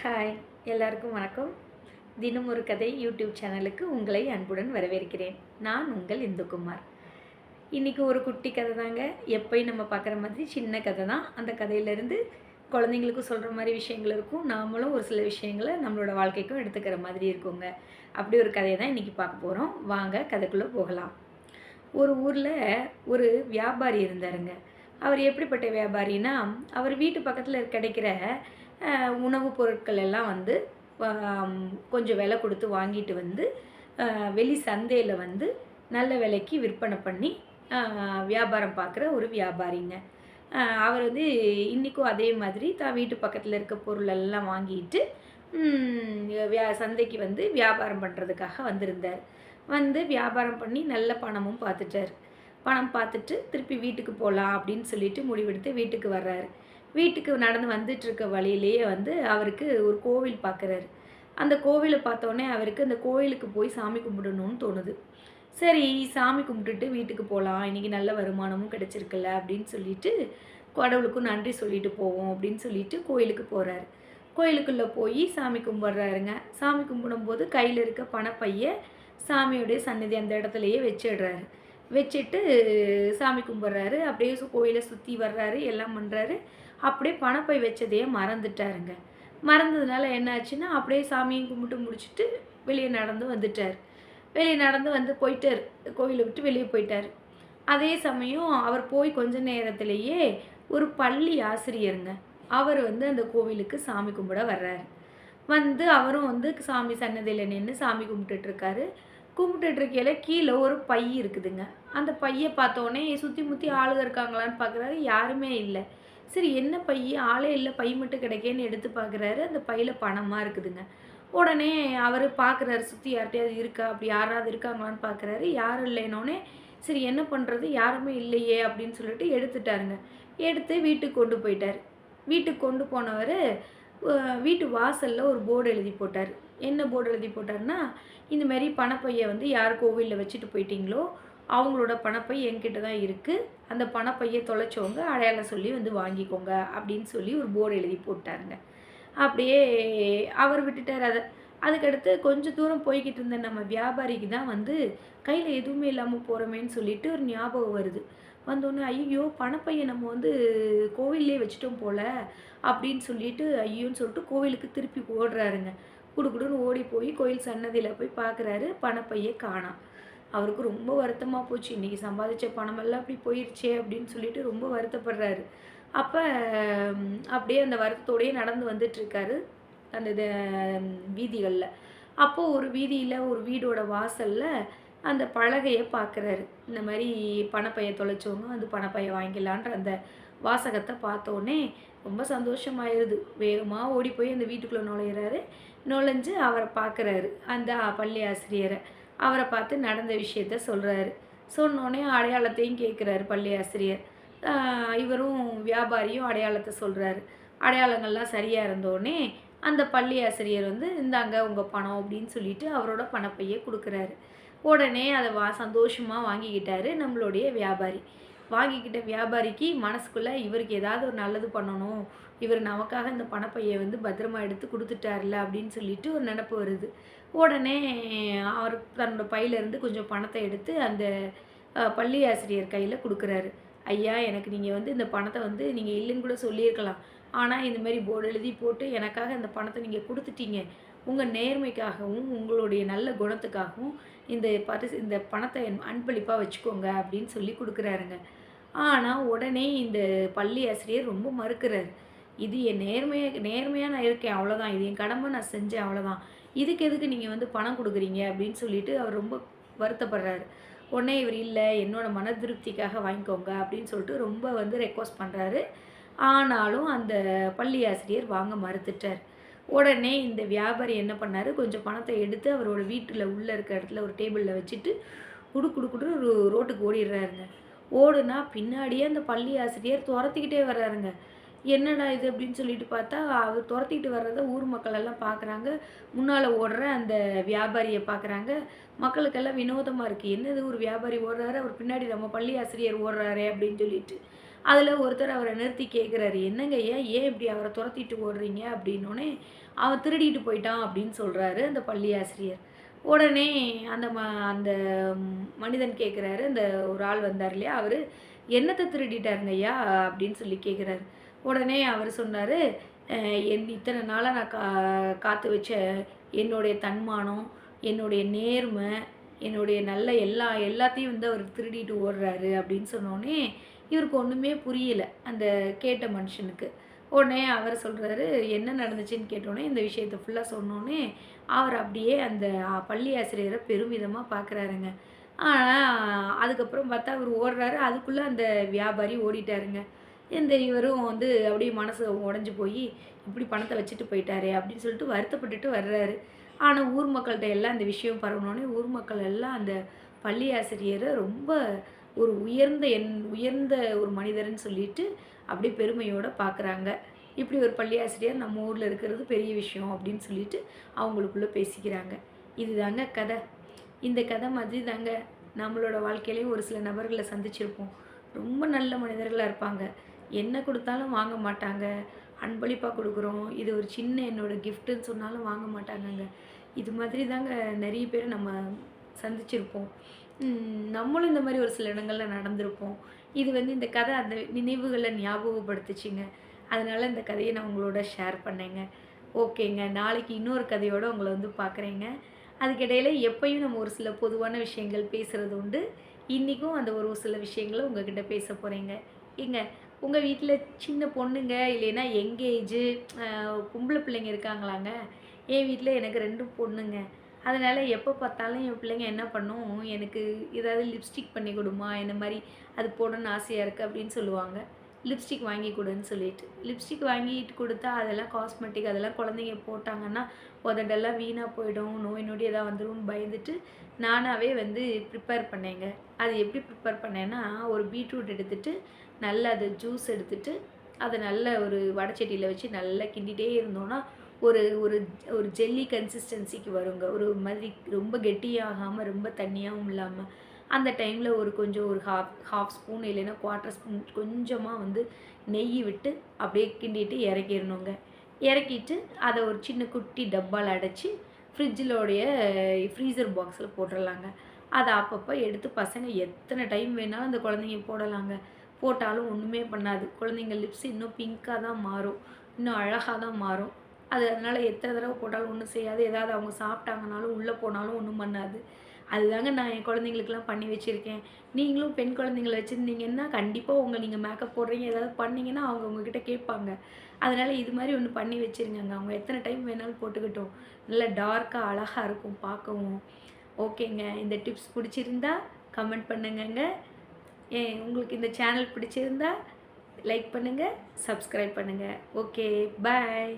Hi, எல்லாருக்கும் வணக்கம். தினம் ஒரு கதை யூடியூப் சேனலுக்கு உங்களை அன்புடன் வரவேற்கிறேன். நான் உங்கள் இந்துக்குமார். இன்றைக்கி ஒரு குட்டி கதை தாங்க. எப்போயும் நம்ம பார்க்குற மாதிரி சின்ன கதை தான். அந்த கதையிலேருந்து குழந்தைங்களுக்கும் சொல்கிற மாதிரி விஷயங்கள் இருக்கும். நாமளும் ஒரு சில விஷயங்களை நம்மளோட வாழ்க்கைக்கும் எடுத்துக்கிற மாதிரி இருக்குங்க. அப்படி ஒரு கதையை தான் இன்றைக்கி பார்க்க போகிறோம். வாங்க கதைக்குள்ளே போகலாம். ஒரு ஊரில் ஒரு வியாபாரி இருந்தாருங்க. அவர் எப்படிப்பட்ட வியாபாரின்னா, அவர் வீட்டு பக்கத்தில் கிடைக்கிற உணவுப் பொருட்கள் எல்லாம் வந்து கொஞ்சம் விலை கொடுத்து வாங்கிட்டு வந்து வெளி சந்தையில் வந்து நல்ல விலைக்கு விற்பனை பண்ணி வியாபாரம் பார்க்குற ஒரு வியாபாரிங்க. அவர் வந்து இன்றைக்கும் அதே மாதிரி தான் வீட்டு பக்கத்தில் இருக்க பொருளெல்லாம் வாங்கிட்டு சந்தைக்கு வந்து வியாபாரம் பண்ணுறதுக்காக வந்திருந்தார். வந்து வியாபாரம் பண்ணி நல்ல பணமும் பார்த்துட்டார். பணம் பார்த்துட்டு திருப்பி வீட்டுக்கு போகலாம் அப்படின்னு சொல்லிட்டு முடிவெடுத்து வீட்டுக்கு வர்றாரு. வீட்டுக்கு நடந்து வந்துட்டுருக்க வழியிலேயே வந்து அவருக்கு ஒரு கோவில் பார்க்குறாரு. அந்த கோவிலை பார்த்தோன்னே அவருக்கு அந்த கோவிலுக்கு போய் சாமி கும்பிடணும்னு தோணுது. சரி, சாமி கும்பிட்டுட்டு வீட்டுக்கு போகலாம், இன்றைக்கி நல்ல வருமானமும் கிடச்சிருக்குல்ல அப்படின்னு சொல்லிட்டு கடவுளுக்கும் நன்றி சொல்லிட்டு போவோம் அப்படின்னு சொல்லிட்டு கோயிலுக்கு போகிறாரு. கோயிலுக்குள்ளே போய் சாமி கும்பிட்றாருங்க. சாமி கும்பிடும்போது கையில் இருக்க பணப்பையை சாமியோடைய சந்நிதி அந்த இடத்துலையே வச்சிடுறாரு. வச்சுட்டு சாமி கும்பிட்றாரு. அப்படியே கோயிலை சுற்றி வர்றாரு, எல்லாம் பண்ணுறாரு. அப்படியே பணப்பை வச்சதையே மறந்துட்டாருங்க. மறந்ததுனால என்ன ஆச்சுன்னா, அப்படியே சாமியும் கும்பிட்டு முடிச்சுட்டு வெளியே நடந்து வந்துட்டார். வெளியே நடந்து வந்து போயிட்டார். கோயிலை விட்டு வெளியே போயிட்டார். அதே சமயம் அவர் போய் கொஞ்ச நேரத்திலேயே ஒரு பள்ளி ஆசிரியருங்க, அவர் வந்து அந்த கோவிலுக்கு சாமி கும்பிட வர்றாரு. வந்து அவரும் வந்து சாமி சன்னதியில் நின்று சாமி கும்பிட்டுட்ருக்காரு. கும்பிட்டுட்ருக்கையில் கீழே ஒரு பை இருக்குதுங்க. அந்த பையை பார்த்தோன்னே சுற்றி முற்றி ஆளுங்க இருக்காங்களான்னு பார்க்குறாரு. யாருமே இல்லை. சரி, என்ன பை, ஆளே இல்லை, பை மட்டும் கிடைக்கேன்னு எடுத்து பார்க்குறாரு. அந்த பையில் பணமாக இருக்குதுங்க. உடனே அவர் பார்க்குறாரு, சுற்றி யார்கிட்டையாவது இருக்கா, அப்படி யாராவது இருக்காங்களான்னு பார்க்குறாரு. யாரும் இல்லைன்னொடனே சரி என்ன பண்ணுறது, யாருமே இல்லையே அப்படின்னு சொல்லிட்டு எடுத்துட்டாருங்க. எடுத்து வீட்டுக்கு கொண்டு போயிட்டார். வீட்டுக்கு கொண்டு போனவர் வீட்டு வாசலில் ஒரு போர்டு எழுதி போட்டார். என்ன போர்டு எழுதி போட்டார்னா, இந்தமாரி பணப்பையை வந்து யார் கோவிலில் வச்சுட்டு போயிட்டீங்களோ அவங்களோட பணப்பை என்கிட்ட தான் இருக்குது, அந்த பணப்பையை தொலைச்சவங்க அடையாளம் சொல்லி வந்து வாங்கிக்கோங்க அப்படின்னு சொல்லி ஒரு போர்டு எழுதி போட்டாருங்க. அப்படியே அவர் விட்டுட்டார் அதை. அதுக்கடுத்து கொஞ்சம் தூரம் போய்கிட்டு இருந்த நம்ம வியாபாரிக்கு தான் வந்து கையில் எதுவுமே இல்லாமல் போகிறோமேன்னு சொல்லிட்டு ஒரு ஞாபகம் வருது. வந்தோடனே ஐயோ, பணப்பையை நம்ம வந்து கோவில்லே வச்சுட்டோம் போல் அப்படின்னு சொல்லிட்டு ஐயோன்னு சொல்லிட்டு கோவிலுக்கு திருப்பி ஓடுறாருங்க. குடுக்குடுன்னு ஓடி போய் கோயில் சன்னதியில் போய் பார்க்குறாரு, பணப்பையை காணோம். அவருக்கு ரொம்ப வருத்தமாக போச்சு. இன்றைக்கி சம்பாதிச்ச பணமெல்லாம் அப்படி போயிடுச்சே அப்படின்னு சொல்லிட்டு ரொம்ப வருத்தப்படுறாரு. அப்போ அப்படியே அந்த வருத்தத்தோடையே நடந்து வந்துட்டுருக்காரு அந்த வீதிகளில். அப்போது ஒரு வீதியில் ஒரு வீடோட வாசலில் அந்த பலகையை பார்க்குறாரு. இந்த மாதிரி பணப்பையை தொலைச்சவங்க வந்து பணப்பையை வாங்கிக்கலான்ற அந்த வாசகத்தை பார்த்தோன்னே ரொம்ப சந்தோஷமாயிருது. வேகமாக ஓடி போய் அந்த வீட்டுக்குள்ளே நுழையிறாரு. நுழைஞ்சு அவரை பார்க்குறாரு, அந்த பள்ளி ஆசிரியரை. அவரை பார்த்து நடந்த விஷயத்த சொல்கிறாரு. சொன்னோடனே அடையாளத்தையும் கேட்குறாரு பள்ளி ஆசிரியர். இவரும் வியாபாரியும் அடையாளத்தை சொல்கிறாரு. அடையாளங்கள்லாம் சரியாக இருந்தோடனே அந்த பள்ளி ஆசிரியர் வந்து இந்தாங்க உங்கள் பணம் அப்படின்னு சொல்லிட்டு அவரோட பணப்பையை கொடுக்குறாரு. உடனே அதை சந்தோஷமாக வாங்கிக்கிட்டாரு நம்மளுடைய வியாபாரி. வாங்கிக்கிட்ட வியாபாரிக்கு மனசுக்குள்ளே இவருக்கு ஏதாவது ஒரு நல்லது பண்ணணும், இவர் நமக்காக இந்த பணப்பையை வந்து பத்திரமா எடுத்து கொடுத்துட்டார்ல அப்படின்னு சொல்லிட்டு ஒரு நினப்பு வருது. உடனே அவர் தன்னோட பையிலேருந்து கொஞ்சம் பணத்தை எடுத்து அந்த பள்ளி ஆசிரியர் கையில் கொடுக்குறாரு. ஐயா, எனக்கு நீங்கள் வந்து இந்த பணத்தை வந்து நீங்கள் இல்லைன்னு கூட சொல்லியிருக்கலாம், ஆனால் இந்தமாரி போர்டு எழுதி போட்டு எனக்காக இந்த பணத்தை நீங்கள் கொடுத்துட்டீங்க. உங்கள் நேர்மைக்காகவும் உங்களுடைய நல்ல குணத்துக்காகவும் இந்த பணத்தை அன்பளிப்பாக வச்சுக்கோங்க அப்படின்னு சொல்லி கொடுக்குறாருங்க. ஆனால் உடனே இந்த பள்ளி ஆசிரியர் ரொம்ப மறுக்கிறார். இது என் நேர்மையாக நான் இருக்கேன், அவ்வளோதான். இது என் கடமை, நான் செஞ்சேன், அவ்வளோதான். இதுக்கு எதுக்கு நீங்கள் வந்து பணம் கொடுக்குறீங்க அப்படின்னு சொல்லிட்டு அவர் ரொம்ப வருத்தப்படுறாரு. உடனே இவர் இல்லை, என்னோட மன திருப்திக்காக வாங்கிக்கோங்க அப்படின்னு சொல்லிட்டு ரொம்ப வந்து ரெக்வஸ்ட் பண்ணுறாரு. ஆனாலும் அந்த பள்ளி ஆசிரியர் வாங்க மறுத்துட்டார். உடனே இந்த வியாபாரி என்ன பண்ணார், கொஞ்சம் பணத்தை எடுத்து அவரோட வீட்டில் உள்ளே இருக்க இடத்துல ஒரு டேபிளில் வச்சுட்டு குடு ரோட்டுக்கு ஓடிடுறாருங்க. ஓடுனா பின்னாடியே அந்த பள்ளி ஆசிரியர் துரத்திக்கிட்டே வர்றாருங்க. என்னடா இது அப்படின்னு சொல்லிட்டு பார்த்தா, அவர் துரத்திக்கிட்டு வர்றத ஊர் மக்கள் எல்லாம் பார்க்குறாங்க. முன்னால் ஓடுற அந்த வியாபாரியை பார்க்குறாங்க. மக்களுக்கெல்லாம் வினோதமாக இருக்குது. என்னது, ஒரு வியாபாரி ஓடுறாரு, அவர் பின்னாடி நம்ம பள்ளி ஆசிரியர் ஓடுறாரே அப்படின்னு சொல்லிட்டு. அதில் ஒருத்தர் அவரை நிறுத்தி கேட்குறாரு, "என்னங்க ஏன் ஏன் இப்படி அவரை துரத்திட்டு ஓடுறீங்க?" அப்படின்னோடனே, "அவன் திருடிட்டு போயிட்டான்" அப்படின்னு சொல்கிறாரு அந்த பள்ளி ஆசிரியர். உடனே அந்த அந்த மனிதன் கேட்குறாரு, அந்த ஒரு ஆள் வந்தார் இல்லையா, அவரு, "என்னத்த திருடிட்டாருங்க ஐயா?" அப்படின்னு சொல்லி கேட்குறாரு. உடனே அவர் சொன்னாரு, இத்தனை நாளா நான் காத்து வச்ச என்னுடைய தன்மானம், என்னுடைய நேர்மை, என்னுடைய நல்ல எல்லாத்தையும் வந்து அவர் திருடிட்டு ஓடுறாரு" அப்படின்னு சொன்னோனே, இவருக்கு ஒன்றுமே புரியல, அந்த கேட்ட மனுஷனுக்கு. உடனே அவர் சொல்றாரு, "என்ன நடந்துச்சுன்னு?" கேட்டோனே, இந்த விஷயத்த ஃபுல்லா சொன்னோனே, அவர் அப்படியே அந்த பள்ளி ஆசிரியர பெருமிதமா பார்க்குறாருங்க. ஆனா, அதுக்கப்புறம் பார்த்தா அவரு ஓடுறாரு. அதுக்குள்ள அந்த வியாபாரி ஓடிட்டாருங்க. இந்த இவரும் வந்து அப்படியே மனசு உடைஞ்சு போயி, "இப்படி பணத்த வச்சுட்டு போயிட்டாரே!" அப்படின்னு சொல்லிட்டு வருத்தப்பட்டுட்டு வர்றாரு. ஆனா, ஊர் மக்கள்ட்ட எல்லாம் இந்த விஷயம் பரவுனோனே, ஊர் மக்கள் எல்லாம் அந்த பள்ளி ஆசிரியர ரொம்ப ஒரு உயர்ந்த ஒரு மனிதர்ன்னு சொல்லிட்டு, அப்படியே பெருமையோட பார்க்குறாங்க. இப்படி ஒரு பள்ளி ஆசிரியர் நம்ம ஊர்ல இருக்கிறது பெரிய விஷயம் அப்படின்னு சொல்லிட்டு, அவங்களுக்குள்ள பேசிக்கிறாங்க. இதுதாங்க கத. இந்த கதை மாதிரி தாங்க நம்மளோட வாழ்க்கையிலையும் ஒரு சில நபர்களை சந்திச்சிருப்போம். ரொம்ப நல்ல மனிதர்களா இருப்பாங்க. என்ன குடுத்தாலும் வாங்க மாட்டாங்க. அன்பளிப்பா குடுக்குறோம். இது ஒரு சின்ன என்னோட கிஃப்ட்டுன்னு சொன்னாலும் வாங்க மாட்டாங்கங்க. இது மாதிரி தாங்க நெறைய பேர நம்ம சந்திச்சிருப்போம். நம்மளும் இந்த மாரி ஒரு சில இடங்கள்ல நடந்திருப்போம். இது வந்து இந்த கதை அந்த நினைவுகள ஞாபகப்படுத்துச்சுங்க. அதனால இந்த கதைய நான் உங்களோட ஷேர் பண்ணேங்க. ஓகேங்க. நாளைக்கு இன்னொரு கதையோட உங்கள வந்து பார்க்குறேங்க. அதுக்கிடையில எப்பயும் நம்ம ஒரு சில பொதுவான விஷயங்கள் பேசுறது உண்டு. இன்னைக்கும் அந்த ஒரு சில விஷயங்கள உங்ககிட்ட பேச போறேங்க. ஏங்க உங்க வீட்ல சின்ன பொண்ணுங்க இல்லைன்னா யங் ஏஜு பொம்பள பிள்ளைங்க இருக்காங்களாங்க? என் வீட்ல எனக்கு 2 பொண்ணுங்க. அதனால எப்போ பார்த்தாலும் என் பிள்ளைங்க என்ன பண்ணும், எனக்கு ஏதாவது லிப்ஸ்டிக் பண்ணி குடும்மா, இந்த மாரி அது போடணும்னு ஆசையா இருக்கு அப்படின்னு சொல்லுவாங்க. லிப்ஸ்டிக் வாங்கி குடுன்னு சொல்லிட்டு. லிப்ஸ்டிக் வாங்கிட்டு குடுத்தா அதெல்லாம் காஸ்மெட்டிக் அதெல்லாம் குழந்தைங்க போட்டாங்கன்னா, உதடெல்லாம் வீணா போயிடும், நோய் நொடி ஏதாவது வந்துரும்னு பயந்துட்டு, நானாவே வந்து ப்ரிப்பேர் பண்ணேங்க. அது எப்படி ப்ரிப்பேர் பண்ணேன்னா, ஒரு பீட்ரூட் எடுத்துட்டு, நல்லா அது ஜூஸ் எடுத்துட்டு, அத நல்ல ஒரு வடச்சட்டியில வச்சு நல்லா கிண்டிட்டே இருந்தோம்னா, ஒரு ஒரு ஒரு ஜெல்லி கன்சிஸ்டன்சிக்கு வருங்க. ஒரு மாதிரி ரொம்ப கெட்டியாகாம, ரொம்ப தண்ணியாவும் இல்லாம. அந்த டைம்ல கொஞ்சம் ஒரு ஹாஃப் ஸ்பூன் இல்லைன்னா 1/4 ஸ்பூன் கொஞ்சமா வந்து நெய் விட்டு அப்படியே கிண்டிட்டு இறக்கிரணுங்க. இறக்கிட்டு அத ஒரு சின்ன குட்டி டப்பால அடைச்சு ஃப்ரிட்ஜிலோடைய ஃப்ரீசர் பாக்ஸில் போட்டுறலாங்க. அத அப்பப்போ எடுத்து பசங்க எத்தனை டைம் வேணாலும் அந்த குழந்தைங்க போடலாங்க. போட்டாலும் ஒண்ணுமே பண்ணாது. குழந்தைங்க லிப்ஸ் இன்னும் பிங்க்கா தான் மாறும். இன்னும் அழகா தான் மாறும். அதனால எத்தனை தடவ போட்டாலும் ஒண்ணும் செய்யாது. ஏதாவது அவங்க சாப்பிட்டாங்கனாலும், உள்ள போனாலும் ஒண்ணும் பண்ணாது. அதுதாங்க நான் என் குழந்தைங்களுக்குலாம் பண்ணி வச்சிருக்கேன். நீங்களும் பெண் குழந்தைங்கள வச்சிருந்தீங்கன்னா, கண்டிப்பா நீங்க மேக்கப் போடுறீங்க, ஏதாவது பண்ணீங்கன்னா, அவங்க உங்ககிட்ட கேட்பாங்க. அதனால இது மாரி ஒண்ணு பண்ணி வச்சுருங்கங்க. அவங்க எத்தனை டைம் வேணாலும் போட்டுக்கட்டும். நல்லா டார்க்கா அழகா இருக்கும் பார்க்கவும். ஓகேங்க. இந்த டிப்ஸ் புடிச்சிருந்தா கமெண்ட் பண்ணுங்கங்க. உங்களுக்கு இந்த சேனல் பிடிச்சிருந்தா லைக் பண்ணுங்க, சப்ஸ்கிரைப் பண்ணுங்க. ஓகே, பாய்.